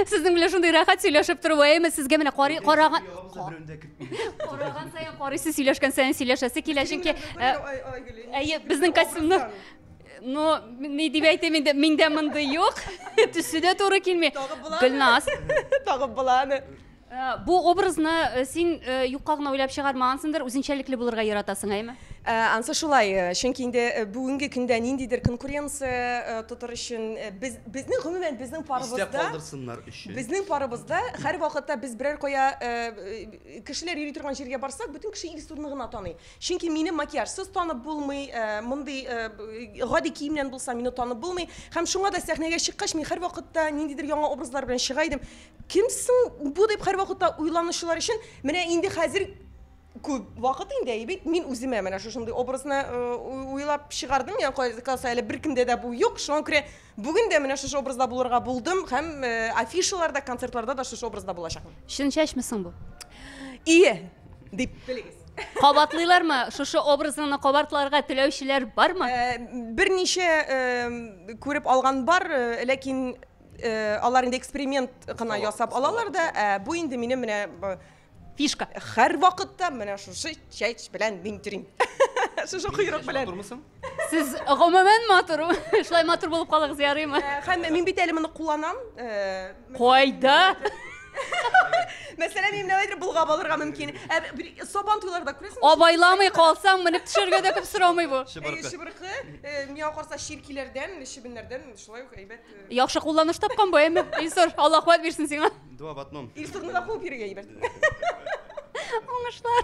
Sizning bilan shunday rahat söylashib turib, aymi sizga mana qaragan sayin qorisi söylashgan sayin söylashasi kelashinki, bizning kostyumni ne deb aytayman, menda menda yo'q. Tusida to'g'ri kelmay. Gulnaz. Tag'ib bularni. Bu obrazni sen yuqoqni o'ylab chiqarmagansindir, o'zingchalikli bo'lirga yaratasың, aymi? Ansa şulay, çünkü indi bugünkü günden indidir konkurensiya tutar için bizning umumen bizning paramızda İstep kaldırsınlar işi. Bizning paramızda her vakitte biz birer koya kişiler yürü turgan yerge barsak bütün kişi ilk sorunlarını tanıy. Çünkü meni makyajsız tanıp bulmay, munday gadi kiyimlen bulsa meni tanıp bulmay. Hem şuna da sahneye çıkış men her vakitte nindidir yangi obrazlar bilan çıgaydım. Kimsin bu deb her vakitte uylanışlar için mene indi hazır ko'p vaqt indi men o'zim mana shu shunday obrazni o'ylab chiqardim, yani qo'ysa bir kimda da bu yo'q. Shunga ko'ra bugun da mana shu obrazda bo'lirga bo'ldim, ham afishalarda, konsertlarda da shu obrazda bo'lashaqman. Shirinchashmisan bu? İyi deb bilingiz. Qabatlilarmi? Shu obrazni qabatlarga tilovchilar bormi? Bir necha ko'rib olgan bor, lekin ular endi eksperiment qilib yasab olalar da bu endi meni mana Fişka. Her vakitte mana shu çay bilan men turing. Shu quyruq bilan. Siz umuman motor, shulay motor bo'lib qolasiz yaraymi? Ham men bit elimni qo'llanam. Qo'yda. Mesela men nima bulg'ab olirga mumkin. Soban to'ylarda ko'rasizmi? Obaylamay qolsam, minib tushirga deb so'ramay bu. Shibirqi, men qorsa shirkilardan, shibinlardan shulay haybat. Yaxshi qo'llanish topgan bu endi. Insur, Alloh quvvat bersin senga. Dua batnom. İlk turnuva qo'yib bergan haybat. Oңышlar.